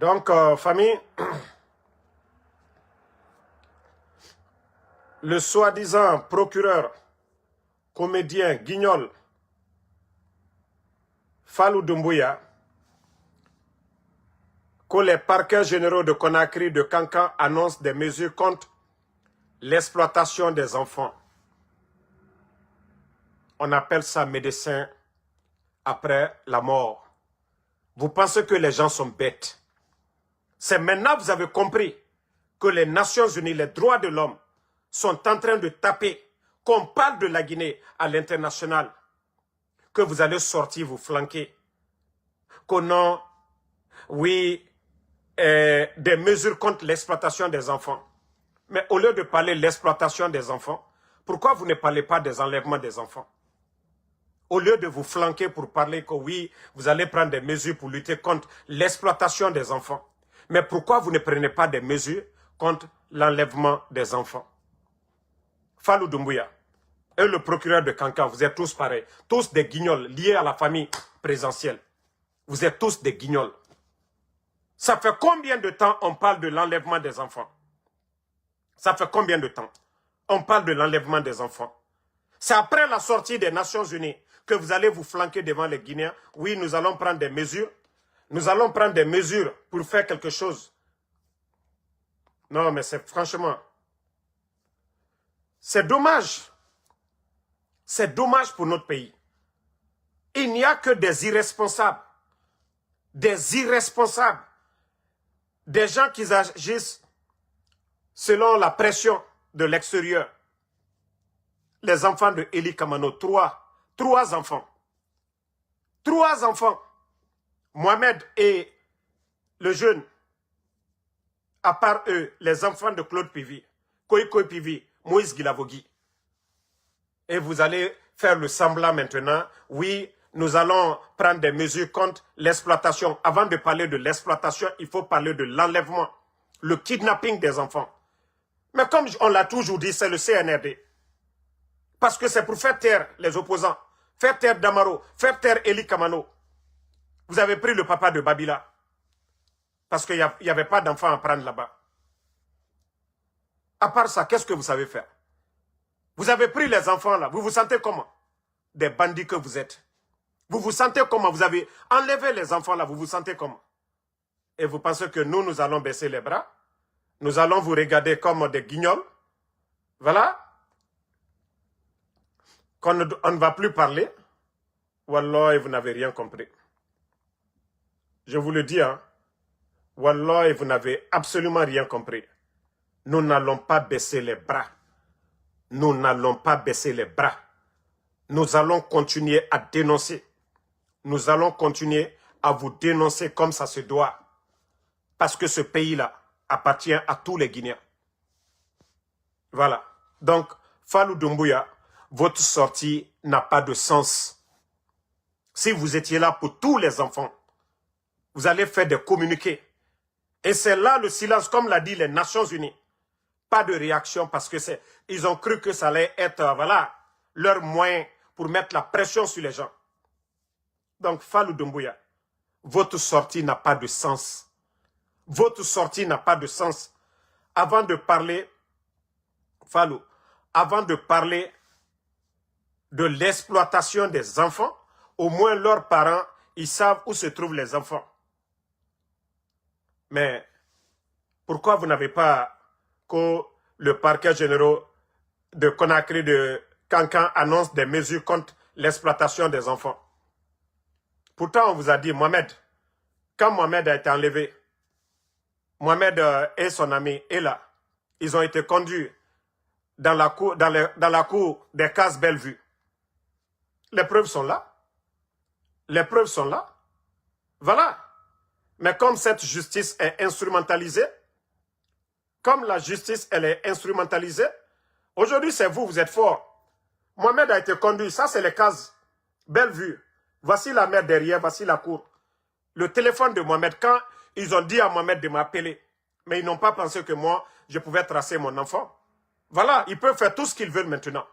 Donc, famille, le soi-disant procureur, comédien, guignol, Fallou Doumbouya, que les parquets généraux de Conakry, de Kankan annoncent des mesures contre l'exploitation des enfants. On appelle ça médecin après la mort. Vous pensez que les gens sont bêtes. C'est maintenant que vous avez compris que les Nations Unies, les droits de l'homme, sont en train de taper, qu'on parle de la Guinée à l'international, que vous allez sortir, vous flanquer. Qu'on a, oui, des mesures contre l'exploitation des enfants. Mais au lieu de parler de l'exploitation des enfants, pourquoi vous ne parlez pas des enlèvements des enfants? Au lieu de vous flanquer pour parler que oui, vous allez prendre des mesures pour lutter contre l'exploitation des enfants. Mais pourquoi vous ne prenez pas des mesures contre l'enlèvement des enfants? Fallou Doumbouya et le procureur de Kankan, vous êtes tous pareils. Tous des guignols liés à la famille présidentielle. Vous êtes tous des guignols. Ça fait combien de temps on parle de l'enlèvement des enfants? Ça fait combien de temps on parle de l'enlèvement des enfants? C'est après la sortie des Nations Unies que vous allez vous flanquer devant les Guinéens. Oui, nous allons prendre des mesures. Nous allons prendre des mesures pour faire quelque chose. Non, mais c'est franchement... C'est dommage. C'est dommage pour notre pays. Il n'y a que des irresponsables. Des irresponsables. Des gens qui agissent selon la pression de l'extérieur. Les enfants de Eli Kamano, trois enfants. 3 enfants. Mohamed et le jeune, à part eux, les enfants de Claude Pivi, Koiko Pivi, Moïse Guilavogui. Et vous allez faire le semblant maintenant, oui, nous allons prendre des mesures contre l'exploitation. Avant de parler de l'exploitation, il faut parler de l'enlèvement, le kidnapping des enfants. Mais comme on l'a toujours dit, c'est le CNRD. Parce que c'est pour faire taire les opposants, faire taire Damaro, faire taire Eli Kamano. Vous avez pris le papa de Babila. Parce qu'il n'y avait pas d'enfants à prendre là-bas. À part ça, qu'est-ce que vous savez faire? Vous avez pris les enfants là, vous vous sentez comment? Des bandits que vous êtes. Vous vous sentez comment? Vous avez enlevé les enfants là, vous vous sentez comment? Et vous pensez que nous allons baisser les bras? Nous allons vous regarder comme des guignols? Voilà. On ne va plus parler. Wallah, vous n'avez rien compris. Je vous le dis, hein. Wallah, vous n'avez absolument rien compris. Nous n'allons pas baisser les bras. Nous n'allons pas baisser les bras. Nous allons continuer à dénoncer. Nous allons continuer à vous dénoncer comme ça se doit. Parce que ce pays-là appartient à tous les Guinéens. Voilà. Donc, Fallou Doumbouya, votre sortie n'a pas de sens. Si vous étiez là pour tous les enfants, vous allez faire des communiqués. Et c'est là le silence, comme l'a dit les Nations Unies. Pas de réaction parce que ils ont cru que ça allait être, voilà, leur moyen pour mettre la pression sur les gens. Donc, Fallou Doumbouya, votre sortie n'a pas de sens. Votre sortie n'a pas de sens. Avant de parler, Fallou, avant de parler de l'exploitation des enfants, au moins leurs parents, ils savent où se trouvent les enfants. Mais pourquoi vous n'avez pas que le parquet général de Conakry de Kankan annonce des mesures contre l'exploitation des enfants? Pourtant, on vous a dit, Mohamed, quand Mohamed a été enlevé, Mohamed et son ami Ella, ils ont été conduits dans la cour des cases Bellevue. Les preuves sont là. Les preuves sont là. Voilà. Mais comme cette justice est instrumentalisée, comme la justice, elle est instrumentalisée, aujourd'hui, c'est vous, vous êtes fort. Mohamed a été conduit, ça c'est les cases Bellevue. Voici la mer derrière, voici la cour. Le téléphone de Mohamed, quand ils ont dit à Mohamed de m'appeler, mais ils n'ont pas pensé que moi, je pouvais tracer mon enfant. Voilà, ils peuvent faire tout ce qu'ils veulent maintenant.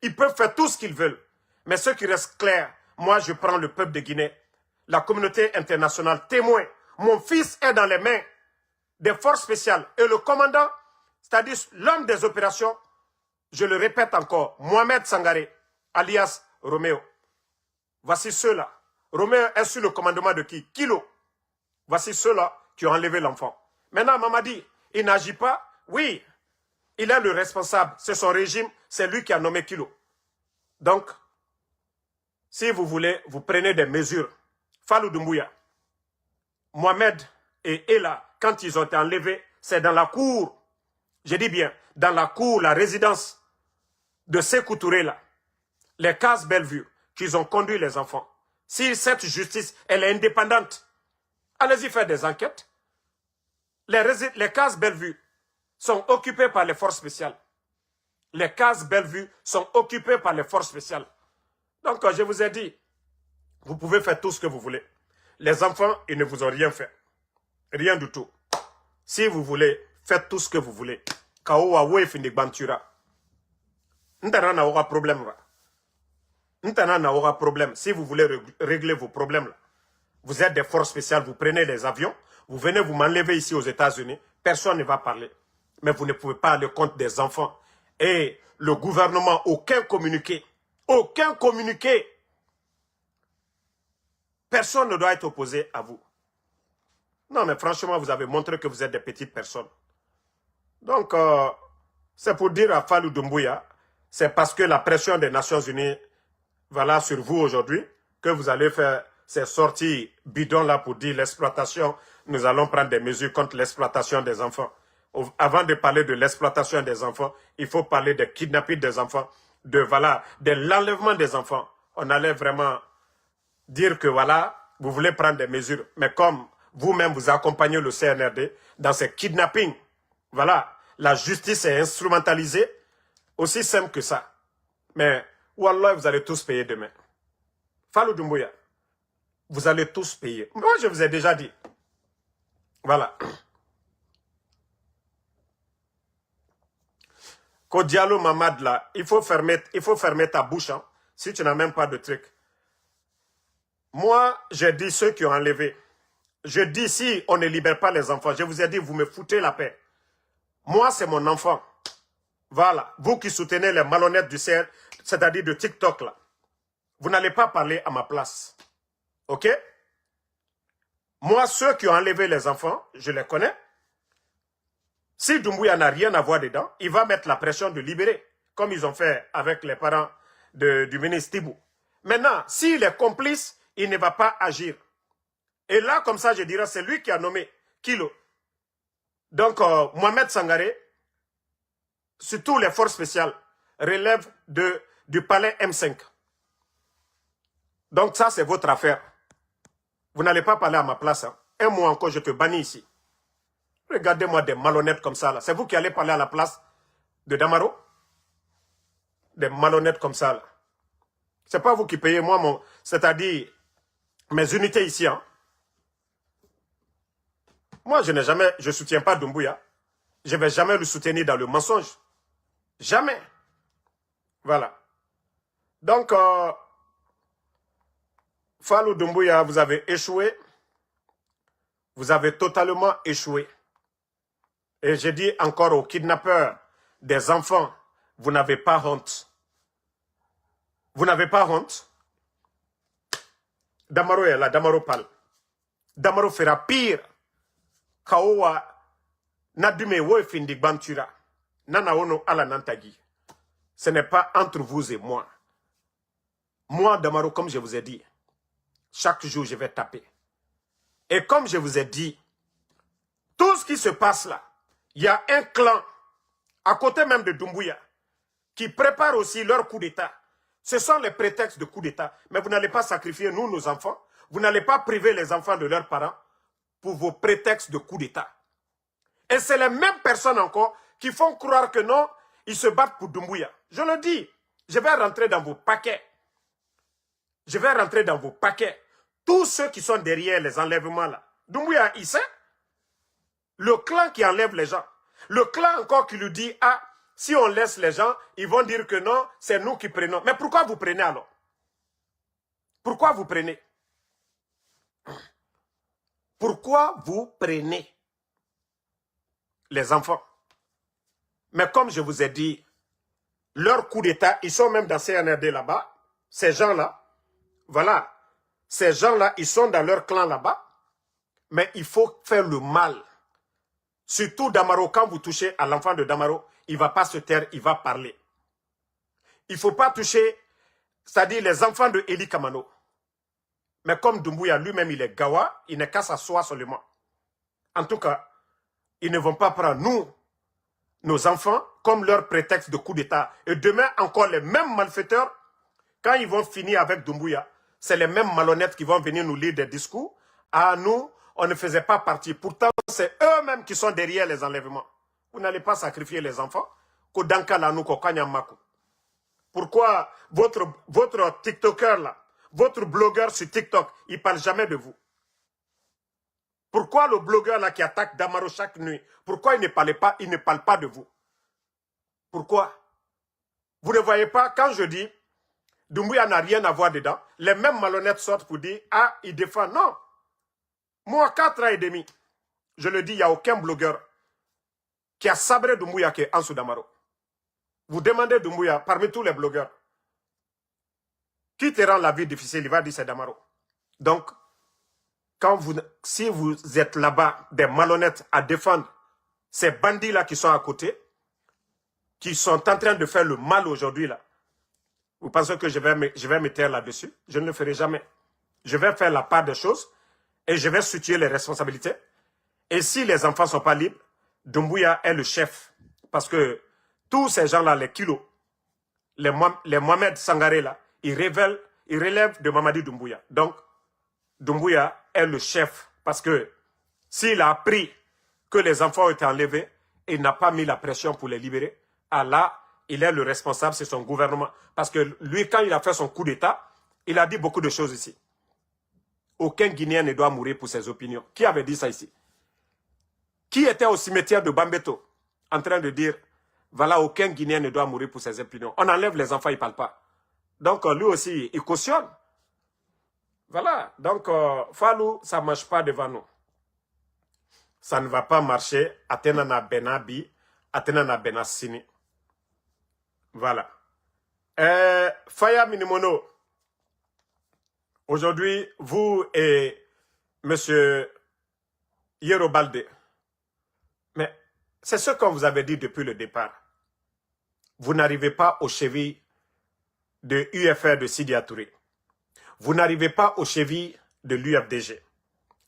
Ils peuvent faire tout ce qu'ils veulent. Mais ce qui reste clair, moi je prends le peuple de Guinée, la communauté internationale témoin Mon fils est dans les mains des forces spéciales. Et le commandant, c'est-à-dire l'homme des opérations, je le répète encore, Mohamed Sangaré, alias Roméo. Voici ceux-là. Roméo est sous le commandement de qui? Kilo. Voici ceux-là qui ont enlevé l'enfant. Maintenant, Mamadi, il n'agit pas. Oui, il est le responsable. C'est son régime. C'est lui qui a nommé Kilo. Donc, si vous voulez, vous prenez des mesures. Fallou Doumbouya, Mohamed et Ella, quand ils ont été enlevés, c'est dans la cour. Je dis bien, dans la cour, la résidence de Sékou Touré, là, les cases Bellevue, qu'ils ont conduit les enfants. Si cette justice, elle est indépendante, allez-y faire des enquêtes. Les cases Bellevue sont occupées par les forces spéciales. Les cases Bellevue sont occupées par les forces spéciales. Donc, je vous ai dit, vous pouvez faire tout ce que vous voulez. Les enfants, ils ne vous ont rien fait. Rien du tout. Si vous voulez, faites tout ce que vous voulez. Kaowa Wefini Bantura. Ntana n'a aura problème. Ntana n'a aura problème. Si vous voulez régler vos problèmes, là, vous êtes des forces spéciales, vous prenez les avions, vous venez vous m'enlever ici aux États-Unis, personne ne va parler. Mais vous ne pouvez pas aller contre des enfants. Et le gouvernement, aucun communiqué. Aucun communiqué. Personne ne doit être opposé à vous. Non, mais franchement, vous avez montré que vous êtes des petites personnes. Donc, c'est pour dire à Fallou Doumbouya, c'est parce que la pression des Nations Unies, voilà, sur vous aujourd'hui, que vous allez faire ces sorties bidons-là pour dire l'exploitation, nous allons prendre des mesures contre l'exploitation des enfants. Avant de parler de l'exploitation des enfants, il faut parler de kidnapping des enfants, de l'enlèvement des enfants. On allait vraiment dire que voilà, vous voulez prendre des mesures, mais comme vous-même vous accompagnez le CNRD dans ces kidnappings, voilà, la justice est instrumentalisée, aussi simple que ça. Mais, wallah, vous allez tous payer demain. Fallou Doumbouya, vous allez tous payer. Moi, je vous ai déjà dit. Voilà. Kodialo Mamad, là, il faut fermer ta bouche, hein, si tu n'as même pas de truc. Moi, j'ai dit ceux qui ont enlevé. Je dis si on ne libère pas les enfants, je vous ai dit, vous me foutez la paix. Moi, c'est mon enfant. Voilà. Vous qui soutenez les malhonnêtes du CR, c'est-à-dire de TikTok, là. Vous n'allez pas parler à ma place. OK? Moi, ceux qui ont enlevé les enfants, je les connais. Si Doumbouya n'a rien à voir dedans, il va mettre la pression de libérer, comme ils ont fait avec les parents du ministre Tibou. Maintenant, s'il est complice, il ne va pas agir. Et là, comme ça, je dirais, c'est lui qui a nommé Kilo. Donc, Mohamed Sangaré, surtout les forces spéciales, relèvent du palais M5. Donc, ça, c'est votre affaire. Vous n'allez pas parler à ma place. Hein. Un mois encore, je te bannis ici. Regardez-moi des malhonnêtes comme ça. C'est vous qui allez parler à la place de Damaro? Des malhonnêtes comme ça. Ce n'est pas vous qui payez, moi, c'est-à-dire mes unités ici. Hein. Moi, je ne soutiens pas Doumbouya. Je ne vais jamais le soutenir dans le mensonge. Jamais. Voilà. Donc, Fallou Doumbouya, vous avez échoué. Vous avez totalement échoué. Et je dis encore aux kidnappeurs des enfants, vous n'avez pas honte. Vous n'avez pas honte. Damaro est là, Damaro parle. Damaro fera pire. Kaowa Nadume Wefindi Bantura. Nana ono ala nantagi. Ce n'est pas entre vous et moi. Moi, Damaro, comme je vous ai dit, chaque jour je vais taper. Et comme je vous ai dit, tout ce qui se passe là, il y a un clan, à côté même de Doumbouya, qui prépare aussi leur coup d'État. Ce sont les prétextes de coup d'État. Mais vous n'allez pas sacrifier nous, nos enfants. Vous n'allez pas priver les enfants de leurs parents pour vos prétextes de coup d'État. Et c'est les mêmes personnes encore qui font croire que non, ils se battent pour Doumbouya. Je le dis, je vais rentrer dans vos paquets. Je vais rentrer dans vos paquets. Tous ceux qui sont derrière les enlèvements là. Doumbouya, il sait. Le clan qui enlève les gens. Le clan encore qui lui dit, ah, si on laisse les gens, ils vont dire que non, c'est nous qui prenons. Mais pourquoi vous prenez alors? Pourquoi vous prenez? Pourquoi vous prenez les enfants? Mais comme je vous ai dit, leur coup d'État, ils sont même dans CNRD là-bas. Ces gens-là, voilà, ces gens-là, ils sont dans leur clan là-bas. Mais il faut faire le mal. Surtout Damaro, quand vous touchez à l'enfant de Damaro, il ne va pas se taire, il va parler. Il ne faut pas toucher, c'est-à-dire les enfants de Eli Kamano. Mais comme Doumbouya lui-même, il est Gawa, il n'est qu'à s'asseoir seulement. En tout cas, ils ne vont pas prendre nous, nos enfants, comme leur prétexte de coup d'État. Et demain, encore les mêmes malfaiteurs, quand ils vont finir avec Doumbouya, c'est les mêmes malhonnêtes qui vont venir nous lire des discours. Ah, nous, on ne faisait pas partie. Pourtant, c'est eux-mêmes qui sont derrière les enlèvements. Vous n'allez pas sacrifier les enfants. Pourquoi votre TikToker là, votre blogueur sur TikTok, il ne parle jamais de vous? Pourquoi le blogueur là qui attaque Damaro chaque nuit, pourquoi il ne parle pas de vous? Pourquoi? Vous ne voyez pas, quand je dis Doumbouya n'a rien à voir dedans, les mêmes malhonnêtes sortent pour dire, ah, il défend. Non. Moi, 4 ans et demi, je le dis, il n'y a aucun blogueur qui a sabré Doumbouya qui est Ansou Damaro. Vous demandez Doumbouya, parmi tous les blogueurs, qui te rend la vie difficile, il va dire c'est Damaro. Donc, si vous êtes là-bas, des malhonnêtes à défendre ces bandits-là qui sont à côté, qui sont en train de faire le mal aujourd'hui, là, vous pensez que je vais me taire là-dessus? Je ne le ferai jamais. Je vais faire la part des choses et je vais situer les responsabilités. Et si les enfants ne sont pas libres, Doumbouya est le chef. Parce que tous ces gens-là, les kilos, les Mohamed Sangaré, là, ils relèvent de Mamadi Doumbouya. Donc, Doumbouya est le chef. Parce que s'il a appris que les enfants ont été enlevés, il n'a pas mis la pression pour les libérer. Allah, il est le responsable, c'est son gouvernement. Parce que lui, quand il a fait son coup d'État, il a dit beaucoup de choses ici. Aucun Guinéen ne doit mourir pour ses opinions. Qui avait dit ça ici? Qui était au cimetière de Bambeto en train de dire, voilà, aucun Guinéen ne doit mourir pour ses opinions. On enlève les enfants, ils ne parlent pas. Donc, lui aussi, il cautionne. Voilà. Donc, Fallou, ça ne marche pas devant nous. Ça ne va pas marcher. Atenana Benabi, Atenana Benassini. Voilà. Faya Minimono, aujourd'hui, vous et M. Yerobalde, mais c'est ce qu'on vous avait dit depuis le départ. Vous n'arrivez pas aux chevilles de UFR de Sidi Touré. Vous n'arrivez pas aux chevilles de l'UFDG.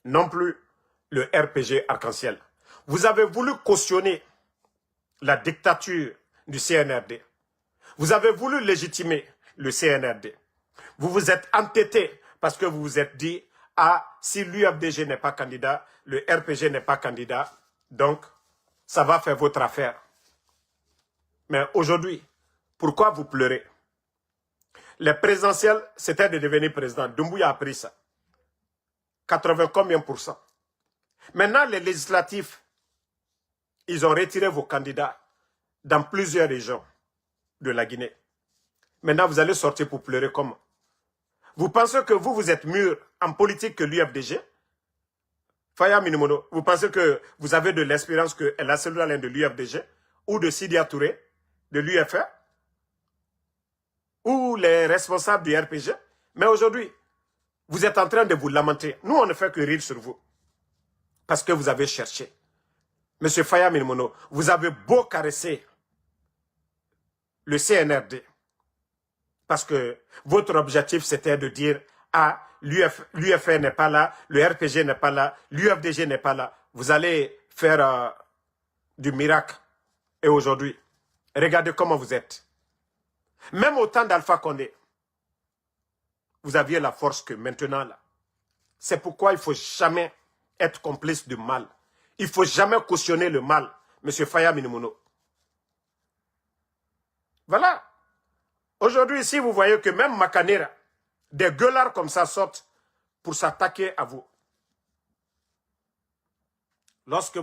Non plus le RPG Arc-en-Ciel. Vous avez voulu cautionner la dictature du CNRD. Vous avez voulu légitimer le CNRD. Vous vous êtes entêté parce que vous vous êtes dit, ah, si l'UFDG n'est pas candidat, le RPG n'est pas candidat, donc ça va faire votre affaire. Mais aujourd'hui, pourquoi vous pleurez? Les présidentielles, c'était de devenir président. Doumbouya a pris ça. 80 combien %? Maintenant, les législatifs, ils ont retiré vos candidats dans plusieurs régions de la Guinée. Maintenant, vous allez sortir pour pleurer comment? Vous pensez que vous êtes mûr en politique que l'UFDG? Faya Minimono, vous pensez que vous avez de l'espérance que la cellule de l'UFDG ou de Sidi Touré, de l'UFR, ou les responsables du RPG? Mais aujourd'hui, vous êtes en train de vous lamenter. Nous, on ne fait que rire sur vous. Parce que vous avez cherché. Monsieur Faya Minimono, vous avez beau caresser le CNRD. Parce que votre objectif, c'était de dire, ah, l'UFR n'est pas là, le RPG n'est pas là, l'UFDG n'est pas là. Vous allez faire du miracle. Et aujourd'hui, regardez comment vous êtes. Même au temps d'Alpha Condé, vous aviez la force que maintenant, là. C'est pourquoi il ne faut jamais être complice du mal. Il ne faut jamais cautionner le mal, monsieur Faya Minimono. Voilà. Aujourd'hui, si vous voyez que même Makanera, des gueulards comme ça sortent pour s'attaquer à vous. Lorsque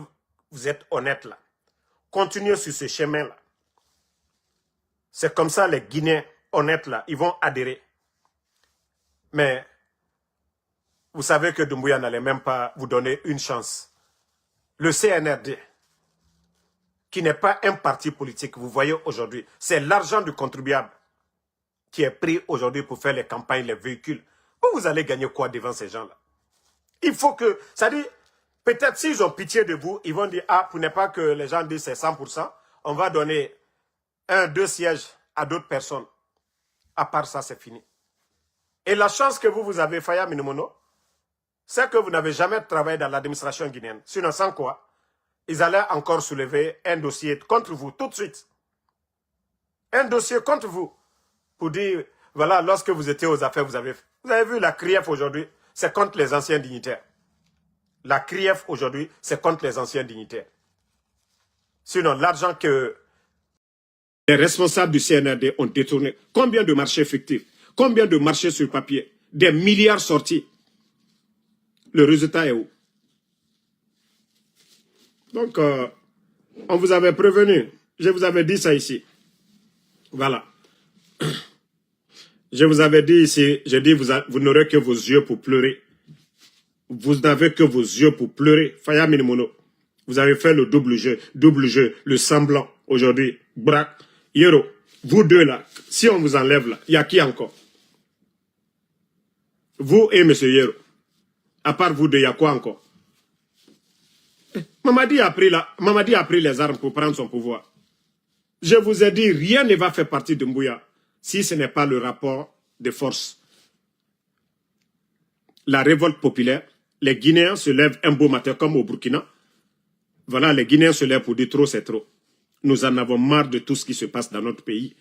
vous êtes honnête là, continuez sur ce chemin-là. C'est comme ça les Guinéens honnêtes là, ils vont adhérer. Mais vous savez que Doumbouya n'allait même pas vous donner une chance. Le CNRD, qui n'est pas un parti politique, vous voyez aujourd'hui, c'est l'argent du contribuable qui est pris aujourd'hui pour faire les campagnes, les véhicules. Vous allez gagner quoi devant ces gens-là? Il faut que, ça dit, peut-être s'ils ont pitié de vous, ils vont dire, ah, pour ne pas que les gens disent c'est 100%, on va donner 1, 2 sièges à d'autres personnes. À part ça, c'est fini. Et la chance que vous avez, Faya Minimono, c'est que vous n'avez jamais travaillé dans l'administration guinéenne. Sinon, sans quoi, ils allaient encore soulever un dossier contre vous tout de suite. Un dossier contre vous. Pour dire, voilà, lorsque vous étiez aux affaires, vous avez vu la CRIEF aujourd'hui, c'est contre les anciens dignitaires. La CRIEF aujourd'hui, c'est contre les anciens dignitaires. Sinon, l'argent que les responsables du CNRD ont détourné, combien de marchés fictifs, combien de marchés sur papier, des milliards sortis. Le résultat est où? Donc, on vous avait prévenu. Je vous avais dit ça ici. Voilà. Je vous avais dit ici, j'ai dit, vous n'aurez que vos yeux pour pleurer. Vous n'avez que vos yeux pour pleurer. Faya Minimono, vous avez fait le double jeu, le semblant. Aujourd'hui, Brak, Yero, vous deux là, si on vous enlève là, il y a qui encore? Vous et M. Yero. À part vous deux, il y a quoi encore? Mamadi a pris les armes pour prendre son pouvoir. Je vous ai dit, rien ne va faire partie de Mbouya si ce n'est pas le rapport de force. La révolte populaire, les Guinéens se lèvent un beau matin comme au Burkina. Voilà, les Guinéens se lèvent pour dire trop, c'est trop. Nous en avons marre de tout ce qui se passe dans notre pays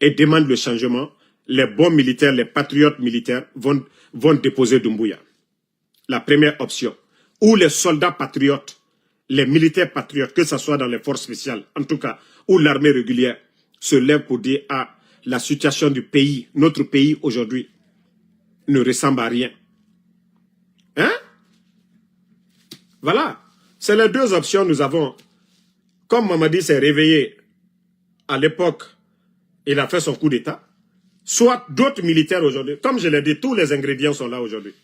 et demandent le changement. Les bons militaires, les patriotes militaires vont déposer Doumbouya. La première option. Ou les soldats patriotes, les militaires patriotes, que ce soit dans les forces spéciales, en tout cas, ou l'armée régulière, se lèvent pour dire, ah, la situation du pays, notre pays aujourd'hui, ne ressemble à rien. Hein? Voilà. C'est les deux options que nous avons. Comme Mamadi s'est réveillé à l'époque, il a fait son coup d'État. Soit d'autres militaires aujourd'hui. Comme je l'ai dit, tous les ingrédients sont là aujourd'hui.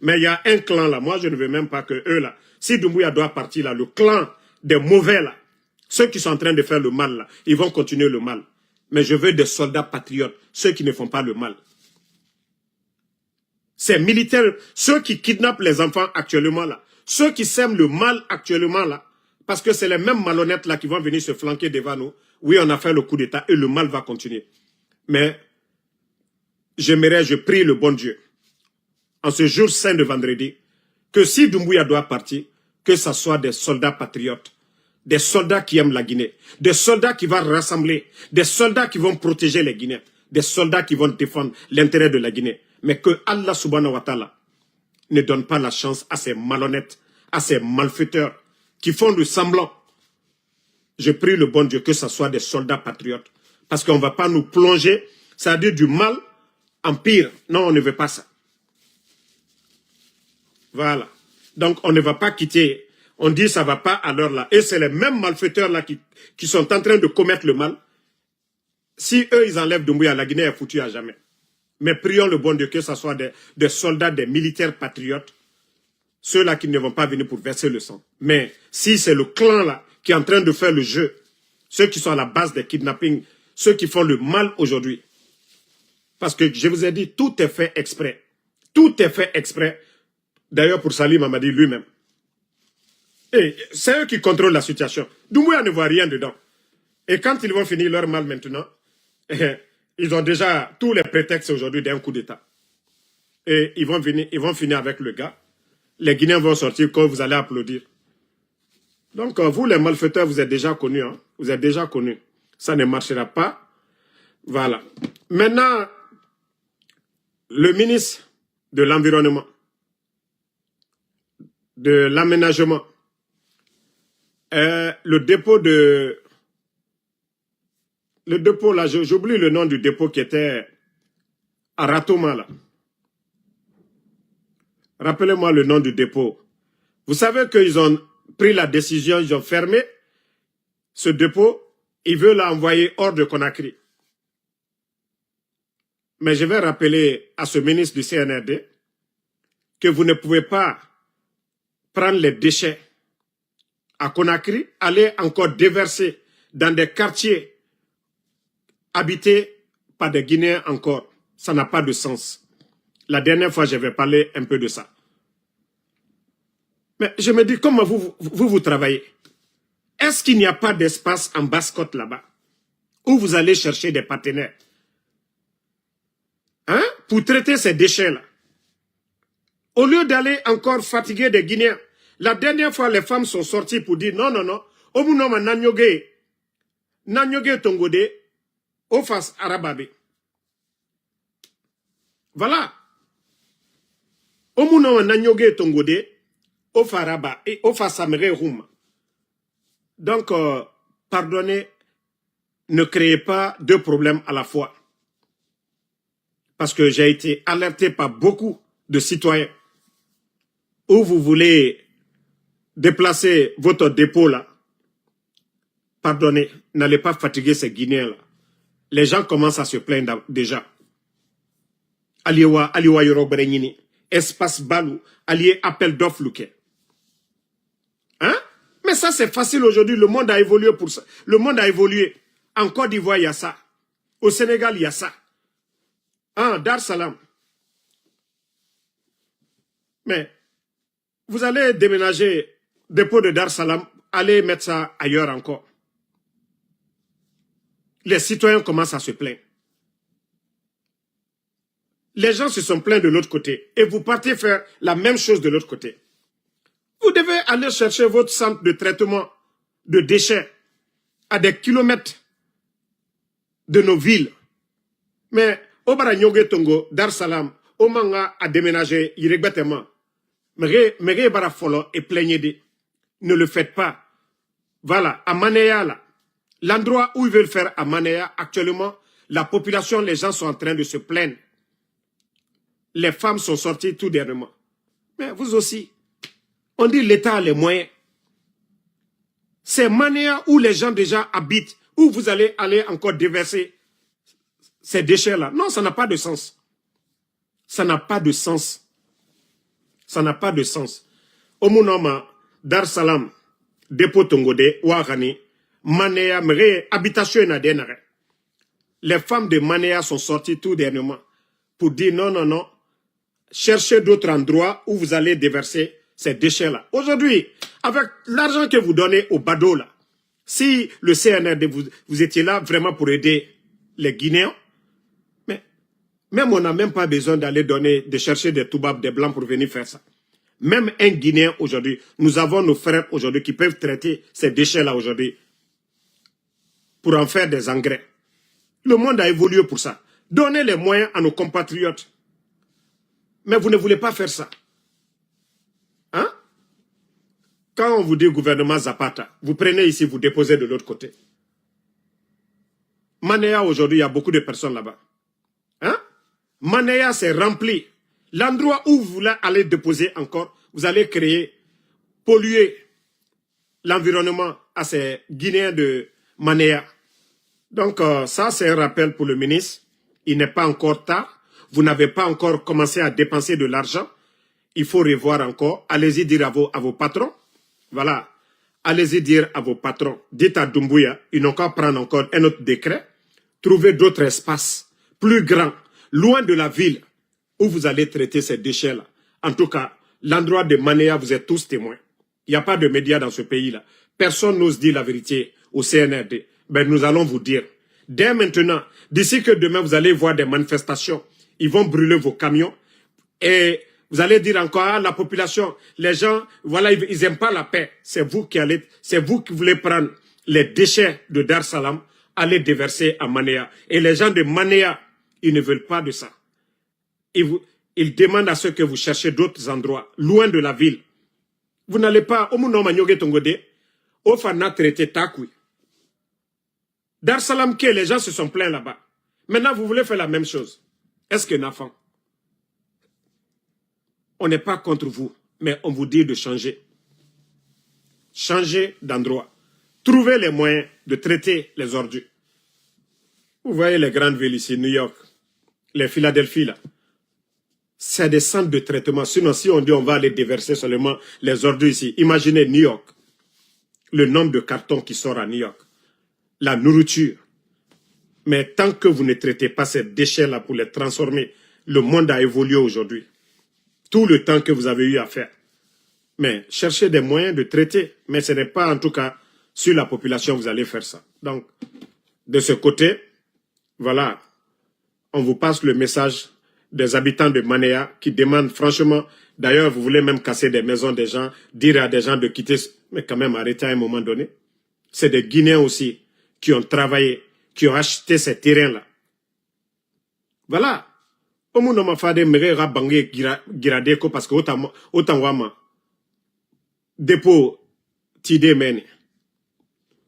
Mais il y a un clan là. Moi, je ne veux même pas que eux là. Si Doumbouya doit partir là, le clan des mauvais là, ceux qui sont en train de faire le mal là, ils vont continuer le mal. Mais je veux des soldats patriotes, ceux qui ne font pas le mal. Ces militaires, ceux qui kidnappent les enfants actuellement là, ceux qui sèment le mal actuellement là, parce que c'est les mêmes malhonnêtes là qui vont venir se flanquer devant nous. Oui, on a fait le coup d'État et le mal va continuer. Mais je prie le bon Dieu, en ce jour saint de vendredi, que si Doumbouya doit partir, que ce soit des soldats patriotes, des soldats qui aiment la Guinée, des soldats qui vont rassembler, des soldats qui vont protéger les Guinéens, des soldats qui vont défendre l'intérêt de la Guinée. Mais que Allah subhanahu wa ta'ala ne donne pas la chance à ces malhonnêtes, à ces malfaiteurs qui font du semblant. Je prie le bon Dieu que ce soit des soldats patriotes. Parce qu'on ne va pas nous plonger, c'est-à-dire du mal en pire. Non, on ne veut pas ça. Voilà. Donc, on ne va pas quitter. On dit ça ne va pas à l'heure là. Et c'est les mêmes malfaiteurs là qui sont en train de commettre le mal. Si eux, ils enlèvent Doumbouya, la Guinée est foutue à jamais. Mais prions le bon Dieu que ce soit des soldats, des militaires patriotes, ceux-là qui ne vont pas venir pour verser le sang. Mais si c'est le clan là qui est en train de faire le jeu, ceux qui sont à la base des kidnappings, ceux qui font le mal aujourd'hui. Parce que je vous ai dit, tout est fait exprès. Tout est fait exprès. D'ailleurs, pour Salim Mamadi lui-même. Et c'est eux qui contrôlent la situation. Doumbouya ne voit rien dedans. Et quand ils vont finir leur mal maintenant, ils ont déjà tous les prétextes aujourd'hui d'un coup d'État. Et ils vont finir avec le gars. Les Guinéens vont sortir quand vous allez applaudir. Donc, vous, les malfaiteurs, vous êtes déjà connus. Hein? Vous êtes déjà connus. Ça ne marchera pas. Voilà. Maintenant, le ministre de l'Environnement, de l'Aménagement, le dépôt là, j'oublie le nom du dépôt qui était à Ratoma là. Rappelez-moi le nom du dépôt. Vous savez qu'ils ont pris la décision, ils ont fermé ce dépôt, ils veulent l'envoyer hors de Conakry. Mais je vais rappeler à ce ministre du CNRD que vous ne pouvez pas prendre les déchets à Conakry, aller encore déverser dans des quartiers habités par des Guinéens encore. Ça n'a pas de sens. La dernière fois, j'avais parlé un peu de ça. Mais je me dis, comment vous travaillez? Est-ce qu'il n'y a pas d'espace en Basse-Côte là-bas où vous allez chercher des partenaires pour traiter ces déchets-là? Au lieu d'aller encore fatiguer des Guinéens, la dernière fois, les femmes sont sorties pour dire non, non, non, Omunoma Nanyoge Tongode, Ofas Arababe. Voilà. Omunoma Nanyoge Tongode, Ofaraba et Ofasamere Roum. Donc, pardonnez, ne créez pas deux problèmes à la fois. Parce que j'ai été alerté par beaucoup de citoyens où vous voulez déplacer votre dépôt là. Pardonnez, n'allez pas fatiguer ces Guinéens là. Les gens commencent à se plaindre déjà. Aliwa Yorobrenyini, espace Balou, allié appel d'offres Louké. Hein? Mais ça c'est facile aujourd'hui, le monde a évolué pour ça. Le monde a évolué. En Côte d'Ivoire, il y a ça. Au Sénégal, il y a ça. Dar Salam. Mais vous allez déménager dépôt de Dar Salam, allez mettre ça ailleurs encore. Les citoyens commencent à se plaindre. Les gens se sont plaints de l'autre côté et vous partez faire la même chose de l'autre côté. Vous devez aller chercher votre centre de traitement de déchets à des kilomètres de nos villes. Mais Obara Nyoge Tongo, Dar Salam, Omanga a déménagé irrégulièrement. Mais bara folo et plaignez de. Ne le faites pas. Voilà, à Manéa là. L'endroit où ils veulent faire à Manéa, actuellement, la population, les gens sont en train de se plaindre. Les femmes sont sorties tout dernièrement. Mais vous aussi, on dit l'État a les moyens. C'est Manéa où les gens déjà habitent, où vous allez aller encore déverser ces déchets-là. Non, ça n'a pas de sens. Ça n'a pas de sens. Ça n'a pas de sens. Omunoma, Dar Salam, dépôt Tongode, Ouarani, Manéa, habitation na denare. Les femmes de Manéa sont sorties tout dernièrement pour dire non, non, non, cherchez d'autres endroits où vous allez déverser ces déchets-là. Aujourd'hui, avec l'argent que vous donnez au Bado, là, si le CNRD, vous étiez là vraiment pour aider les Guinéens, mais même on n'a même pas besoin d'aller de chercher des Toubabs, des Blancs pour venir faire ça. Même un Guinéen aujourd'hui, nous avons nos frères aujourd'hui qui peuvent traiter ces déchets-là aujourd'hui pour en faire des engrais. Le monde a évolué pour ça. Donnez les moyens à nos compatriotes. Mais vous ne voulez pas faire ça. Hein? Quand on vous dit gouvernement Zapata, vous prenez ici, vous déposez de l'autre côté. Manéa, aujourd'hui, il y a beaucoup de personnes là-bas. Hein? Manéa, c'est rempli. L'endroit où vous voulez aller déposer encore, vous allez créer, polluer l'environnement à ces Guinéens de Manéa. Donc, ça, c'est un rappel pour le ministre. Il n'est pas encore tard. Vous n'avez pas encore commencé à dépenser de l'argent. Il faut revoir encore. Allez-y dire à vos patrons. Voilà. Allez-y dire à vos patrons. Dites à Doumbouya, ils n'ont qu'à prendre encore un autre décret. Trouvez d'autres espaces plus grands, loin de la ville, où vous allez traiter ces déchets-là. En tout cas, l'endroit de Manéa, vous êtes tous témoins. Il n'y a pas de médias dans ce pays-là. Personne n'ose dire la vérité au CNRD. Ben, nous allons vous dire. Dès maintenant, d'ici que demain, vous allez voir des manifestations. Ils vont brûler vos camions. Et vous allez dire encore à la population, les gens, voilà, ils n'aiment pas la paix. C'est vous qui voulez prendre les déchets de Dar Salam, aller déverser à Manéa. Et les gens de Manéa, ils ne veulent pas de ça. Ils demandent à ce que vous cherchiez d'autres endroits, loin de la ville. Vous n'allez pas, au Mouno Manyoge Tongode, au Fana traité Takui. Dar Salam, les gens se sont plaints là-bas. Maintenant, vous voulez faire la même chose. Est-ce que Nafan? On n'est pas contre vous, mais on vous dit de changer. Changer d'endroit. Trouvez les moyens de traiter les ordures. Vous voyez les grandes villes ici, New York, les Philadelphie là. c'est des centres de traitement. Sinon, si on dit on va aller déverser seulement les ordures ici, imaginez New York, le nombre de cartons qui sort à New York, la nourriture. Mais tant que vous ne traitez pas ces déchets-là pour les transformer, le monde a évolué aujourd'hui. Tout le temps que vous avez eu à faire. Mais cherchez des moyens de traiter. Mais ce n'est pas en tout cas sur la population que vous allez faire ça. Donc, de ce côté, voilà, on vous passe le message des habitants de Manéa qui demandent franchement, d'ailleurs vous voulez même casser des maisons des gens, dire à des gens de quitter, mais quand même arrêter à un moment donné. C'est des Guinéens aussi qui ont travaillé, qui ont acheté ces terrains-là. Voilà. Omunoma fade merera bangé giradeko parce que autant wama dépôt Tidé Mene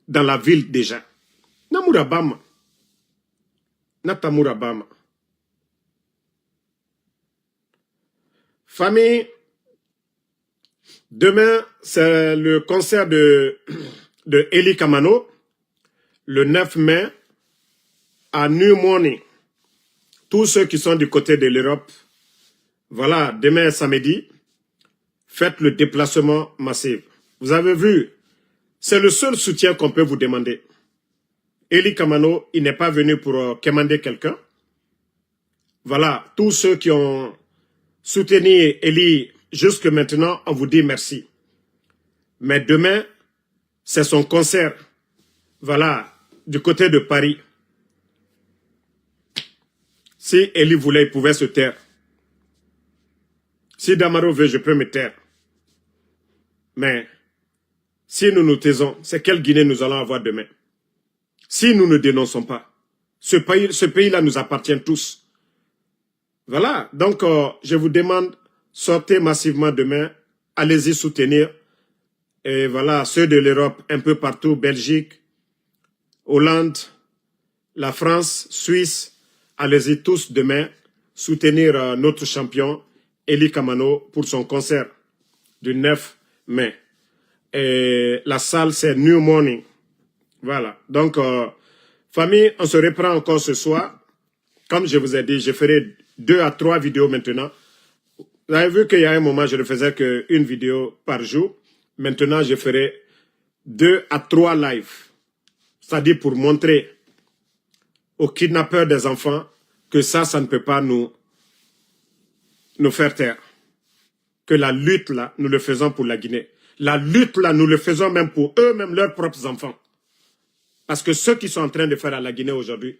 dans la ville déjà. Namura Bama. Natamura Bama. Famille, demain c'est le concert de Eli Kamano, le 9 mai à New Morning. Tous ceux qui sont du côté de l'Europe, voilà, demain samedi, faites le déplacement massif. Vous avez vu, c'est le seul soutien qu'on peut vous demander. Eli Kamano, il n'est pas venu pour commander quelqu'un. Voilà, tous ceux qui ont soutenu Eli jusque maintenant, on vous dit merci. Mais demain, c'est son concert. Voilà, du côté de Paris. Si Eli voulait, il pouvait se taire. Si Damaro veut, je peux me taire. Mais si nous nous taisons, c'est quelle Guinée nous allons avoir demain? Si nous ne dénonçons pas, ce pays-là nous appartient tous. Voilà, donc je vous demande, sortez massivement demain, allez-y soutenir. Et voilà, ceux de l'Europe, un peu partout, Belgique, Hollande, la France, Suisse, allez-y tous demain soutenir notre champion, Eli Kamano, pour son concert du 9 mai. Et la salle, c'est New Morning. Voilà. Donc, famille, on se reprend encore ce soir. Comme je vous ai dit, je ferai 2 à 3 vidéos maintenant. Vous avez vu qu'il y a un moment, je ne faisais qu'une vidéo par jour. Maintenant, je ferai 2 à 3 lives. C'est-à-dire pour montrer aux kidnappeurs des enfants que ça ne peut pas nous faire taire. Que la lutte, là, nous le faisons pour la Guinée. La lutte, là, nous le faisons même pour eux-mêmes, leurs propres enfants. Parce que ceux qui sont en train de faire à la Guinée aujourd'hui,